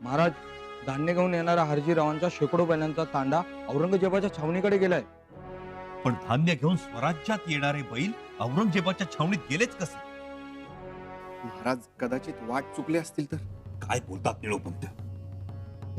महाराज, धान्य घेऊन येणारा हरजीरावांचा शेकडो बैलांचा तांडा औरंगजेबाच्या छावणीकडे गेलाय. पण धान्य घेऊन स्वराज्यात येणारे बैल औरंगजेबाच्या छावणीत गेलेच कसे? महाराज कदाचित वाट चुकले असतील तर. काय बोलतात निळोपंत?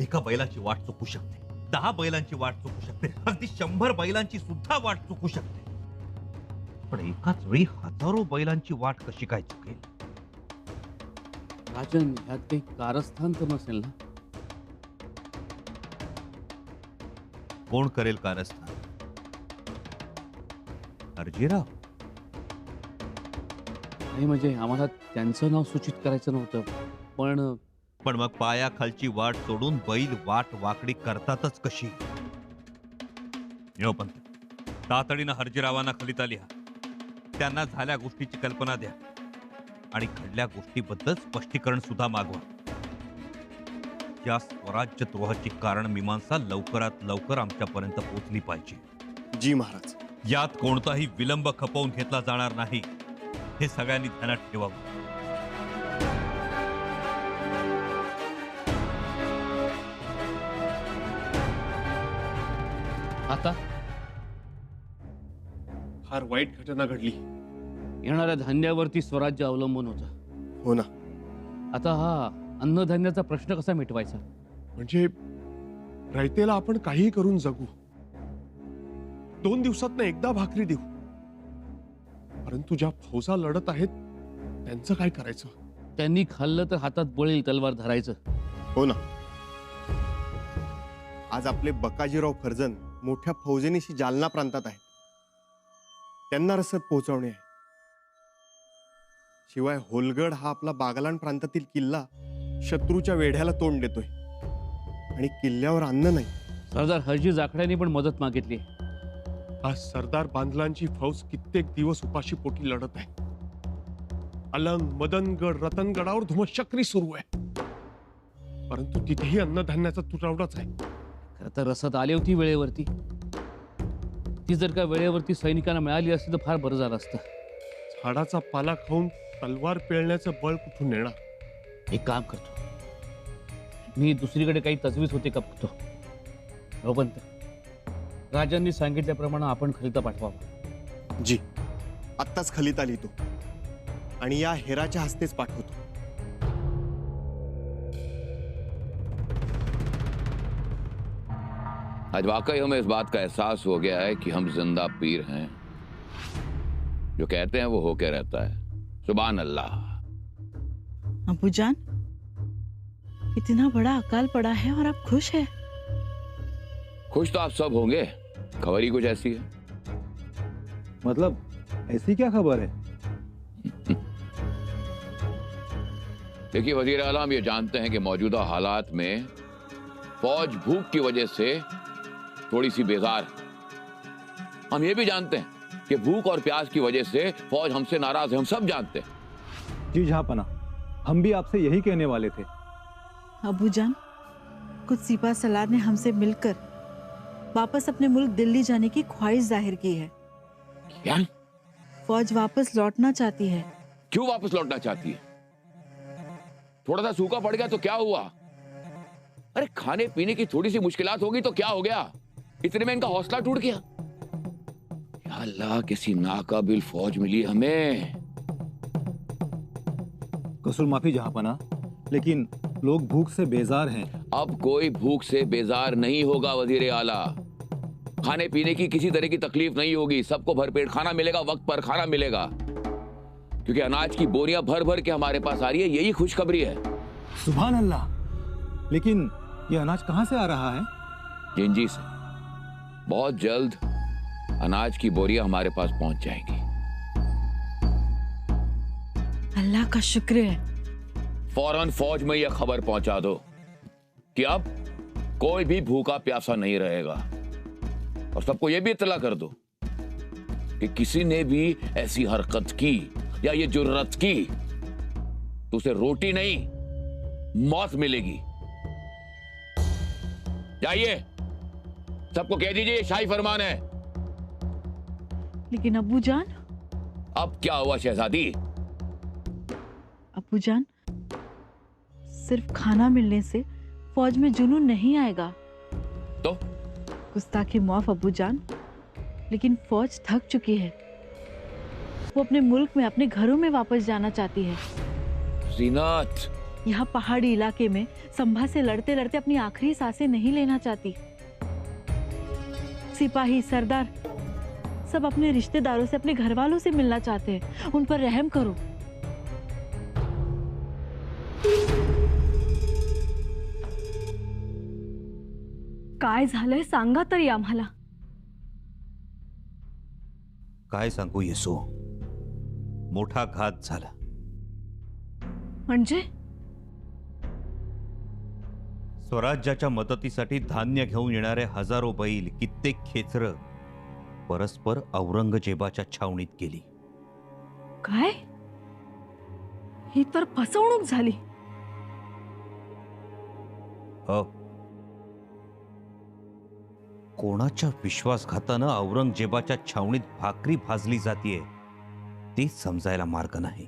एका बैलाची वाट चुकू शकते, 10 बैलांची वाट चुकू शकते, अगदी 100 बैलांची सुद्धा वाट चुकू शकते. पण एकाच वेळी हजारो बैलांची वाट कशी काय चुकेल? राजन, ह्यात काही कारस्थान तर नसेल ना? कोण करेल कारस्थान? हरजीराव? नाही म्हणजे आम्हाला त्यांचं नाव सूचित करायचं नव्हतं, पण मग पायाखालची वाट सोडून बैल वाट वाकडी करतातच कशी? निळोपंत, तातडीनं हरजीरावांना खलिता लिहा. त्यांना झाल्या गोष्टीची कल्पना द्या आणि घडल्या गोष्टीबद्दल स्पष्टीकरण सुद्धा मागवा. या स्वराज्य द्रोहाची कारण मीमांसा लवकरात लवकर आमच्यापर्यंत पोहोचली पाहिजे. जी महाराज. यात कोणताही विलंब खपवून घेतला जाणार नाही, हे सगळ्यांनी ध्यानात ठेवावं. आता फार वाईट घटना घडली. येणाऱ्या धान्यावरती स्वराज्य अवलंबून होतं. हो ना. आता हा अन्नधान्याचा प्रश्न कसा मिटवायचा? म्हणजे रयतेला आपण काहीही करून जगू, 2 दिवसात एकदा भाकरी देऊ, परंतु ज्या फौजा लढत आहेत त्यांचं काय करायचं? त्यांनी खाल्लं तर हातात बळी तलवार धरायचं. हो ना. आज आपले बकाजीराव फर्जन मोठ्या फौजेनीशी जालना प्रांतात आहेत. त्यांना रसद पोहोचवणे आहे. शिवाय होलगड हा आपला बागलाण प्रांतातील किल्ला शत्रूच्या वेढ्याला तोंड देतोय आणि किल्ल्यावर अन्न नाही. सरदार हरजी जाखड्यांनी पण मदत मागितली. आज सरदार बांधलांची फौज कित्येक दिवस उपाशी पोटी लढत आहे. अलंग, मदनगड, रतनगडावर धुमश्चक्री सुरू आहे, परंतु तिथेही अन्नधान्याचा तुटवडाच आहे. खरं तर रसद आली होती वेळेवरती. ती जर का वेळेवरती सैनिकांना मिळाली असती तर फार बरं झालं असतं. झाडाचा पाला खाऊन तलवार पेळण्याचं बळ कुठून येणार? एक काम करतो मी, दुसरीकडे काही तजवीज होते का बघतो. रोपंत, राजांनी सांगितल्याप्रमाणे आपण खलिता पाठवावा. जी, आत्ताच खलिता लिहितो आणि या हेराच्या हस्तेच पाठवतो. आज वाकई हमें इस बात का एहसास हो गया है कि हम जिंदा पीर हैं. जो कहते हैं वो होके रहता है. सुभान अल्लाह. अबूजान, इतना बड़ा अकाल पड़ा है और आप खुश हैं? खुश तो आप सब होंगे, खबर ही कुछ ऐसी है. मतलब ऐसी क्या खबर है? देखिए वजीर आला, हम ये जानते हैं कि मौजूदा हालात में फौज भूख की वजह से थोड़ी सी बेजार है. हम ये भी जानते हैं कि भूख और प्यास की वजह से फौज हमसे नाराज है. हम सब जानते हैं. जी जहांपना, हम भी आपसे यही कहने वाले थे. अबूजान, कुछ सिपा सलार ने हमसे मिलकर वापस अपने मुल्क दिल्ली जाने की ख्वाहिश जाहिर की है. क्या? फौज वापस लौटना चाहती है. क्यों वापस लौटना चाहती है? थोड़ा सा सूखा पड़ गया तो क्या हुआ? अरे खाने पीने की थोड़ी सी मुश्किलात होगी तो क्या हो गया? इतने में इनका हौसला टूट गया. या अल्लाह, किसी नाकाबिल फौज मिली हमें. कसूर माफी जहांपना, लेकिन लोग भूख से बेजार हैं. अब कोई भूख से बेजार नहीं होगा वजीर आला. खाने पीने की किसी तरह की तकलीफ नहीं होगी. सबको भरपेट खाना मिलेगा, वक्त पर खाना मिलेगा, क्योंकि अनाज की बोरियां भर भर के हमारे पास आ रही है. यही खुशखबरी है. सुभान अल्लाह. लेकिन ये अनाज कहां से आ रहा है? जिंजी से. बहुत जल्द अनाज की बोरियां हमारे पास पहुंच जाएंगी. अल्लाह का शुक्र है. फौरन फौज में यह खबर पहुंचा दो कि अब कोई भी भूखा प्यासा नहीं रहेगा, और सबको यह भी इत्तला कर दो कि किसी ने भी ऐसी हरकत की या ये जुर्रत की तो उसे रोटी नहीं मौत मिलेगी. जाइए, सबको कह दीजिए ये शाही फरमान है. लेकिन अबूजान. अब क्या हुआ शहजादी? अबूजान, सिर्फ खाना मिलने से फौज में जुनून नहीं आएगा। तो गुस्ताखी माफ अब्बूजान, लेकिन फौज थक चुकी है। वो अपने मुल्क में, अपने घरों में वापस जाना चाहती है। जीनत, यहाँ पहाड़ी इलाके में संभा से लड़ते लड़ते अपनी आखिरी सांसें नहीं लेना चाहती। सिपाही, सरदार सब अपने रिश्तेदारों से, अपने घर वालों से मिलना चाहते हैं। उन पर रहम करो। काय झालंय सांगा तरी आम्हाला। काय सांगू येसो, मोठा घात झाला. म्हणजे स्वराज्याच्या मदतीसाठी धान्य घेऊन येणारे हजारो बैल, कित्येक खेचर परस्पर औरंगजेबाच्या छावणीत गेली. काय? ही तर फसवणूक झाली. हो, कोणाच्या विश्वासघातानं औरंगजेबाच्या छावणीत भाकरी भाजली जातीये ते समजायला मार्ग नाही.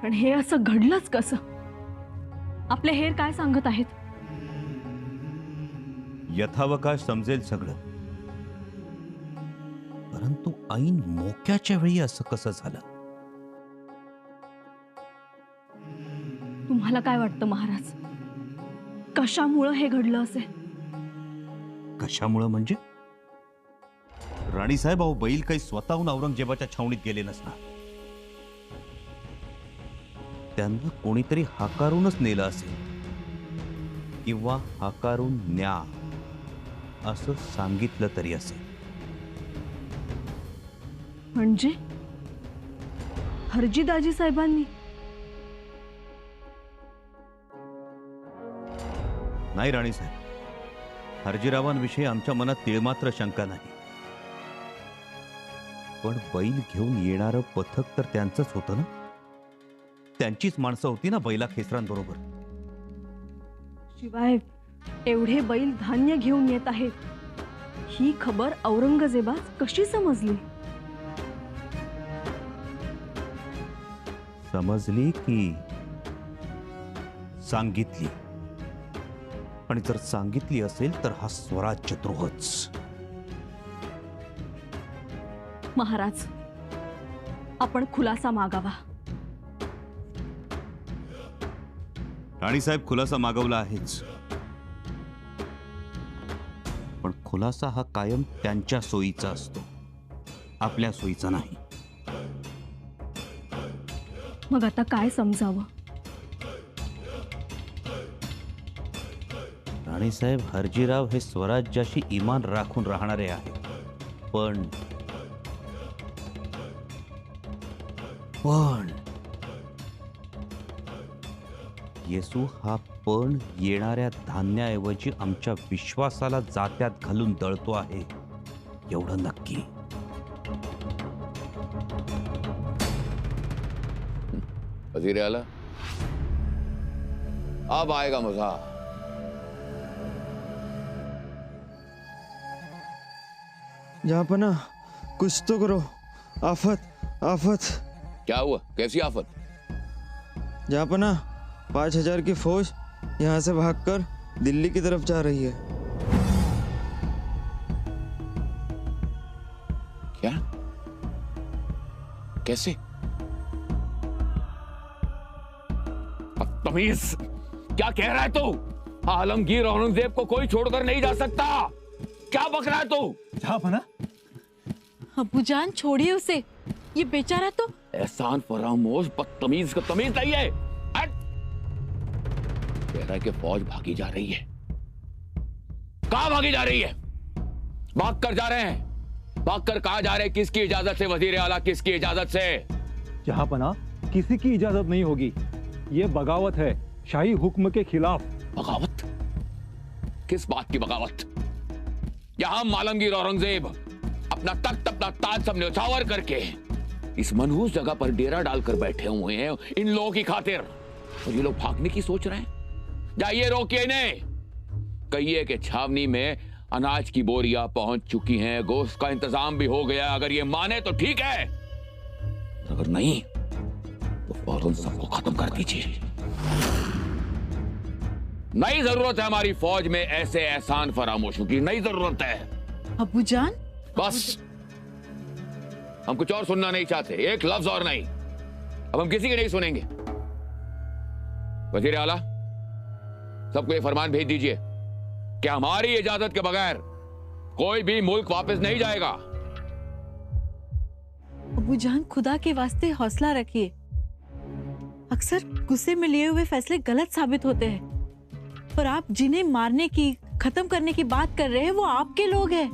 पण हे असं घडलंच कसं? आपले हेर काय सांगत आहेत? यथावकाश समजेल सगळं, परंतु ऐन मोक्याच्या वेळी असं कसं झालं? तुम्हाला काय वाटतं महाराज, कशामुळं हे घडलं असेल? कशामुळं म्हणजे? राणीसाहेब, अहो बैल काही स्वतःहून औरंगजेबाच्या छावणीत गेले नसणार. त्यांना कोणीतरी हाकारूनच नेलं असेल, किंवा हाकारून न्या असं सांगितलं तरी असेल. म्हणजे हरजीदाजी साहेबांनी? नाही राणीसाहेब, हरजीरावांविषयी आमच्या मनात तिळमात्र शंका नाही. पण बैल घेऊन येणारं पथक तर त्यांचंच होतं ना. त्यांचीच माणसं होती ना बैला खेसरांबरोबर. शिवाय एवढे बैल धान्य घेऊन येत आहेत, ही खबर औरंगजेबास कशी समजली? समजली की सांगितली? आणि जर सांगितली असेल तर हा स्वराज्यद्रोहच. महाराज, आपण खुलासा मागावा. राणीसाहेब, खुलासा मागवला आहेच, पण खुलासा हा कायम त्यांच्या सोयीचा असतो, आपल्या सोयीचा नाही. मग आता काय समजावं? राणीसाहेब, हरजीराव हे स्वराज्याशी इमान राखून राहणारे आहेत, पण येसू हा पण येणाऱ्या धान्याऐवजी आमच्या विश्वासाला जात्यात घालून दळतो आहे, एवढं नक्की. वजीर आला, अब आएगा मजा. जहाँपना, कुछ तो करो. आफत आफत. क्या हुआ? कैसी आफत? जहाँपना, 5000 की फौज यहाँ से भागकर दिल्ली की तरफ जा रही है. क्या? कैसे? बदतमीज, क्या कह रहा है तू? आलमगीर औरंगजेब को कोई छोड़कर नहीं जा सकता. क्या बक रहा है तू? जहाँपना, अब्बूजान छोड़िए उसे, ये बेचारा तो। एहसान फरामोश बदतमीज का तमीज नहीं है. हट! कह रहा है कि फौज भागी जा रही है. कहां भागी जा रही है? भाग कर जा रहे हैं. भाग कर कहा जा रहे हैं? किसकी इजाजत से वजीर आला? किसकी इजाजत से? जहाँपना, किसी की इजाजत नहीं होगी. ये बगावत है, शाही हुक्म के खिलाफ. बगावत? किस बात की बगावत? यहां आलमगीर औरंगजेब अपना तख्त, अपना ताज सब न्यौछावर करके इस मनहूस जगह पर डेरा डालकर बैठे हुए हैं इन लोगों की खातिर, और ये लोग भागने की सोच रहे हैं. जाइए, रोकिए इन्हें. कहिए कि छावनी में अनाज की बोरियां पहुंच चुकी हैं, गोश्त का इंतजाम भी हो गया. अगर ये माने तो ठीक है, अगर नहीं तो और उन सबको खत्म कर दीजिए। नई जरूरत है हमारी फौज में ऐसे एहसान फरामोशों की, नई जरूरत है। अब्बूजान, बस, हम कुछ और सुनना नहीं चाहते, एक लफ्ज और नहीं। अब हम किसी की नहीं सुनेंगे। वजीर आला, सबको ये फरमान भेज दीजिए कि हमारी इजाजत के बगैर कोई भी मुल्क वापस नहीं जाएगा। अब्बूजान, खुदा के वास्ते हौसला रखिए। अक्सर गुस्से में लिए हुए फैसले गलत साबित होते हैं, पर आप जिन्हें मारने की, खत्म करने की बात कर रहे हैं वो आपके लोग हैं।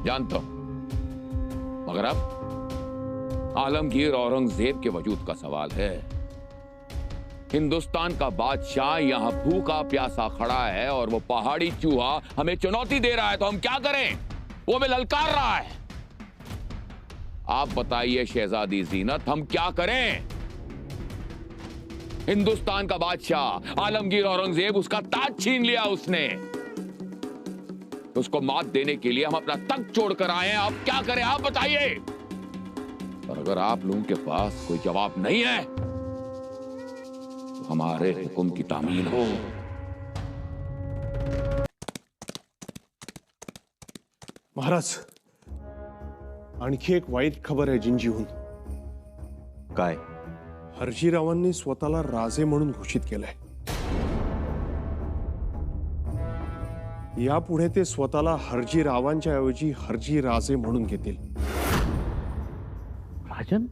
जानता हूं, मगर अब आलमगीर औरंगजेब के वजूद का सवाल है। हिंदुस्तान का बादशाह यहां भूखा प्यासा खड़ा है और वो पहाड़ी चूहा हमें चुनौती दे रहा है, तो हम क्या करें? वो हमें ललकार रहा है। आप बताइए शहजादी जीनत, हम क्या करें? हिंदुस्तान का बादशाह आलमगीर औरंगजेब, उसका ताज छीन लिया उसने। उसको मात देने के लिए हम अपना तख्त छोड़कर आए हैं। अब क्या करें, आप बताइए। और अगर आप लोगों के पास कोई जवाब नहीं है तो हमारे हुक्म की तामील हो। महाराज, आणखी एक वाईट खबर आहे जिंजीहून. काय? हर्जीरावांनी स्वतःला राजे म्हणून घोषित केलंय. यापुढे ते स्वतःला हर्जीरावांच्या ऐवजी हर्जी राजे म्हणून घेतील. राजन,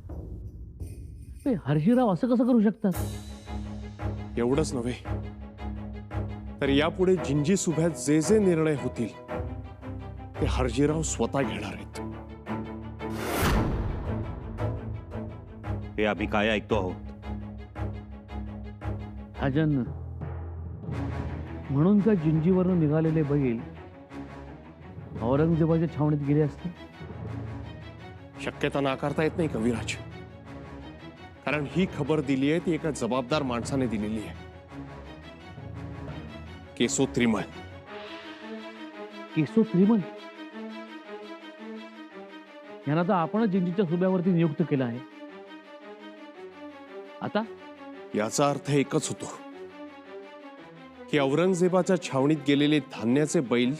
ते हर्षीराव असं कसं करू शकतात? एवढंच नव्हे तर यापुढे जिंजी सुभ्यात जे जे निर्णय होतील ते हर्जीराव स्वतः घेणार आहेत. हे आम्ही काय ऐकतो आहोत? राजन, म्हणून का जिंजीवरून निघालेले बैल औरंगजेबाच्या छावणीत गेले असते? शक्यता नाकारता येत नाही कविराज, कारण ही खबर दिली आहे ती एका जबाबदार माणसाने दिलेली आहे. केसो त्रिमळ. केसो त्रिमल यांना तर आपणच जिंजीच्या सुब्यावरती नियुक्त केलं आहे. आता याचा अर्थ एकच होतो की औरंगजेबाच्या छावणीत गेलेले धान्याचे बैल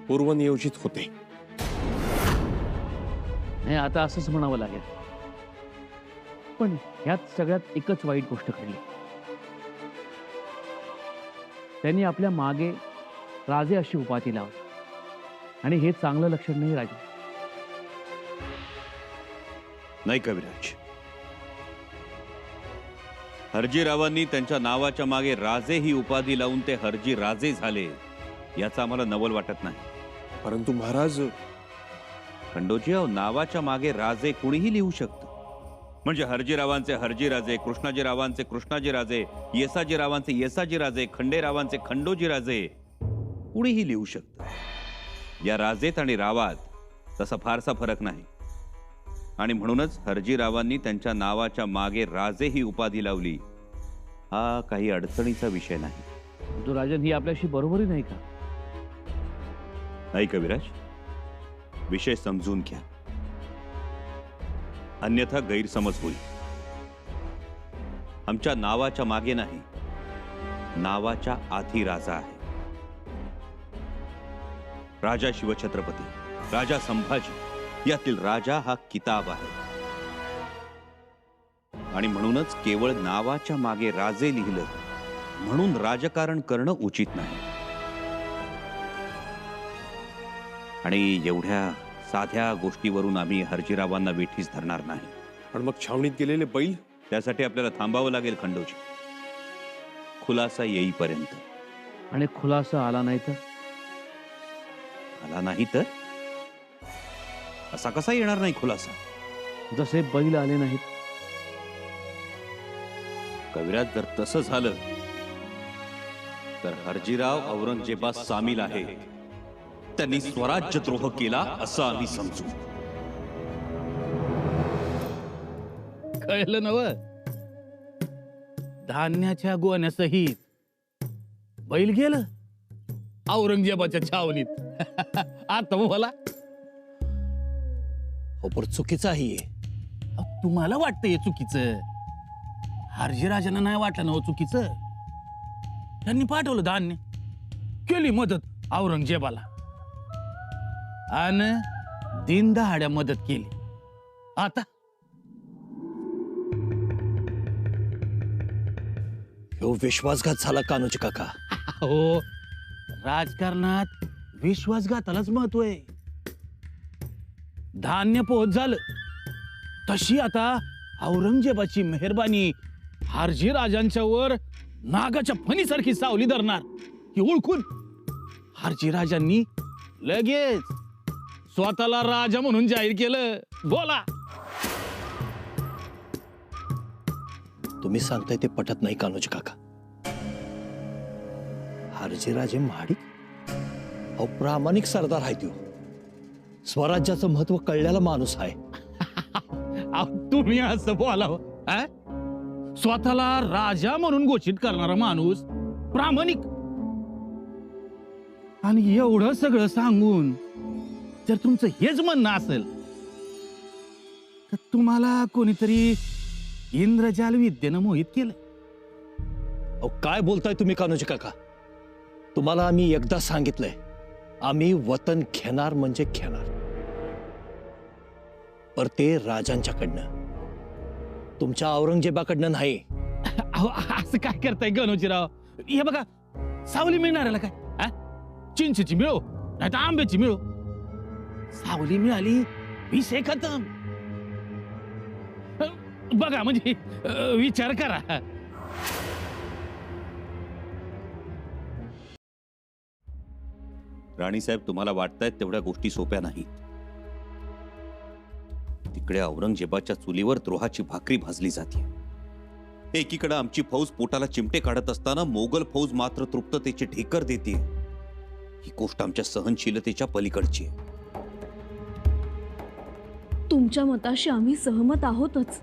पूर्वनियोजित होते. नाही, आता असंच म्हणावं लागेल. पण ह्यात सगळ्यात एकच वाईट गोष्ट घडली. त्यांनी आपल्या मागे राजे अशी उपाधी लावली आणि हे चांगलं लक्षण नाही राजे. नाही कविराज, हर्जीरावांनी त्यांच्या नावाच्या मागे राजे ही उपाधी लावून ते हर्जी राजे झाले याचा आम्हाला नवल वाटत नाही. परंतु महाराज, खंडोजीराव, नावाच्या मागे राजे कुणीही लिहू शकतं. म्हणजे हर्जीरावांचे हर्जीराजे, कृष्णाजीरावांचे कृष्णाजीराजे, येसाजीरावांचे येसाजीराजे, खंडेरावांचे खंडोजीराजे, कुणीही लिहू शकतं. या राजेत आणि रावात तसा फारसा फरक नाही आणि म्हणूनच हर्जीरावांनी त्यांच्या नावाच्या मागे राजे ही उपाधी लावली. हा काही अडचणीचा विषय नाही. तो राजन, ही आपल्याशी बरोबरी नाही का? नाही कविराज, विषय समजून घ्या, अन्यथा गैरसमज होईल. आमच्या नावाच्या मागे नाही, नावाच्या आधी राजा आहे. राजा शिवछत्रपती, राजा संभाजी यातील राजा हा किताब आहे आणि म्हणूनच केवळ नावाच्या मागे राजे लिहिलं म्हणून राजकारण करणं उचित नाही. आणि एवढ्या साध्या गोष्टीवरून आम्ही हर्जीरावांना वेठीस धरणार नाही. पण मग छावणीत गेलेले बैल? त्यासाठी आपल्याला थांबावं लागेल खंडोजी, खुलासा येईपर्यंत. आणि खुलासा आला नाही तर? आला नाही तर असा कसा येणार नाही खुलासा? जसे बैल आले नाहीत. कविराज, जर तसं झालं तर हर्जीराव औरंगजेबात सामील आहे. त्यांनी स्वराज्यद्रोह केला असं आम्ही समजू. कळलं नव? धान्याच्या गोण्यासहित बैल गेलं औरंगजेबाच्या छावणीत. आता मला हो, पण चुकीचं आहे. तुम्हाला वाटतं हे चुकीचं, हर्जीराजांना नाही वाटलं ना हो चुकीचं. त्यांनी पाठवलं धान्य, केली मदत औरंगजेबाला, आणि दीनदहाड्या मदत केली. आता ह्यो विश्वासघात झाला कान्होजी काका. हो, राजकारणात विश्वासघातालाच महत्व आहे. धान्य पोहोच झालं, तशी आता औरंगजेबाची मेहरबानी हर्जीराजांच्यावर नागाच्या फणीसारखी सावली धरणार ही ओळखून हर्जीराजांनी लगेच स्वतःला राजा म्हणून जाहीर केलं. बोला. तुम्ही सांगताय ते पटत नाही कान्होजी काका. हर्जीराजे महाडिक अहो प्रामाणिक सरदार आहे तो. स्वराज्याचं महत्व कळलेला माणूस आहे. तुम्ही असं बोला, स्वतःला राजा म्हणून घोषित करणारा माणूस प्रामाणिक, आणि एवढं सगळं सांगून जर तुमचं हेच म्हणणं असेल तर तुम्हाला कोणीतरी इंद्रजाल विद्येनं मोहित केलं. अहो काय बोलताय तुम्ही कान्होजी काका. तुम्हाला आम्ही एकदा सांगितलंय, आम्ही वतन घेणार म्हणजे घेणार, पर ते राजांच्याकडनं, तुमच्या औरंगजेबाकडनं नाही. अहो, असं काय करताय गणोजीराव. हे बघा, सावली मिळणार काय, चिंचेची मिळो नाही तर आंब्याची मिळो, सावली मिळाली विषय खतम. बघा म्हणजे विचार करा. राणीसाहेब, तुम्हाला वाटतायत तेवढ्या गोष्टी सोप्या नाहीत. तिकडे औरंगजेबाच्या चुलीवर द्रोहाची भाकरी भाजली जाते. एकीकडे आमची फौज पोटाला चिमटे काढत असताना मोगल फौज मात्र तृप्ततेची ढेकर देते. ही गोष्ट आमच्या सहनशीलतेच्या पलीकडची आहे. तुमच्या मताशी आम्ही सहमत आहोतच,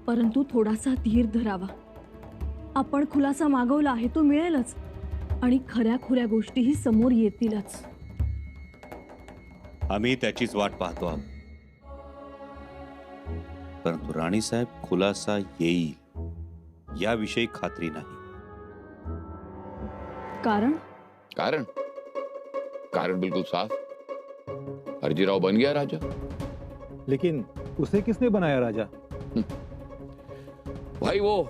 परंतु थोडासा धीर धरावा. आपण खुलासा मागवला आहे तो मिळेलच, आणि खऱ्या खुऱ्या गोष्टीही समोर येतीलच. आम्ही त्याचीच वाट पाहतो आहोत. परंतु राणीसाहेब, खुलासा येईल याविषयी खात्री नाही. कारण कारण कारण बिल्कुल साफ. हर्जीराव बन गया राजा. लेकिन उसे किसने बनाया राजा? भाई वो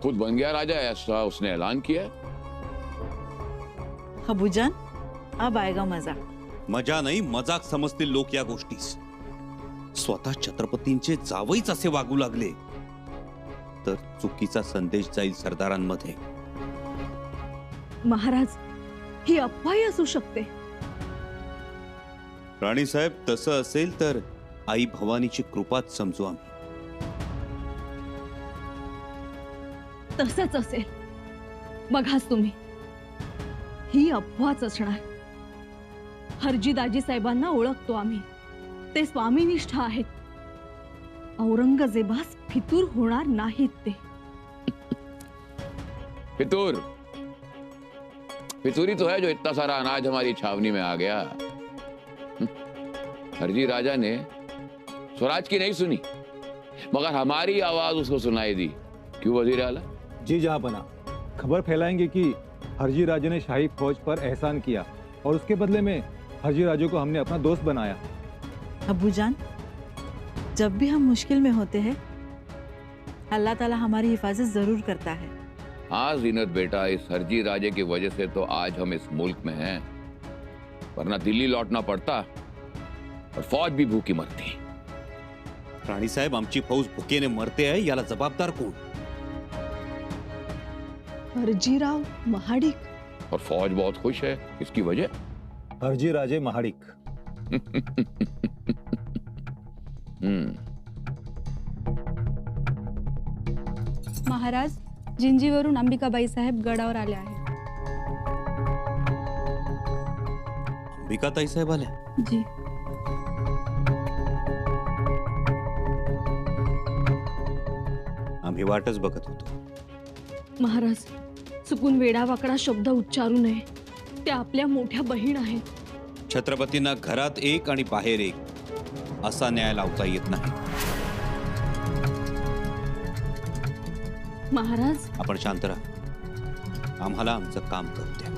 खुद बन गया राजा, ऐसा उसने ऐलान किया. अबूजान, अब आएगा मजा. मजा नाही, मजाक समजतील लोक या गोष्टीस. स्वतः छत्रपतींचे जावईच असे वागू लागले तर चुकीचा संदेश जाईल सरदारांमध्ये. महाराज, ही अफवाही असू शकते. राणीसाहेब, तसं असेल तर आई भवानीची कृपाच समजू आम्ही. तसंच असेल. बघाच तुम्ही, ही अफवाच असणार. हर्जीदाजी साहेबांना ओळखतो आम्ही, ते स्वामीनिष्ठ आहेत. औरंगजेबास फितूर होणार नाहीत ते. फितूर फितूरी तो है जो इतना सारा अनाज हमारी छावनी में आ गया. हर्जी राजा ने स्वराज की नहीं सुनी, मगर हमारी आवाज उसको सुनाई दी. क्यों वजीर आला? जी जहांपना, खबर फैलाएंगे कि हर्जी राजे ने शाही फौज पर एहसान किया और उसके बदले में हर्जी राजे को हमने अपना दोस्त बनाया. अबूजान, जब भी हम मुश्किल में होते हैं, अल्लाह ताला हमारी हिफाजत जरूर करता है. हाँ जीनत बेटा, इस हर्जी राजे की वजह से तो आज हम इस मुल्क में हैं, वरना दिल्ली लौटना पड़ता और फौज भी भूखी मरती. राणीसाहेब, आमची फौज भुकेने मरते आहे याला जबाबदार कोण? हर्जीराव महाडिक. और फौज बहुत खुश है. इसकी वजह? हर्जी राजे महाडिक. महाराज, जिंजीवरून अंबिकाबाई साहेब गडावर आले आहेत. अंबिकाताई साहेब आल्या? जी. आम्ही वाटच बघत होतो. महाराज, चुकून वेडावाकडा शब्द उच्चारू नये. त्या आपल्या मोठ्या बहीण आहेत. छत्रपतींना घरात एक आणि बाहेर एक असा न्याय लावता येत नाही. महाराज आपण शांत राहा. आम्हाला आमचं काम करू द्या.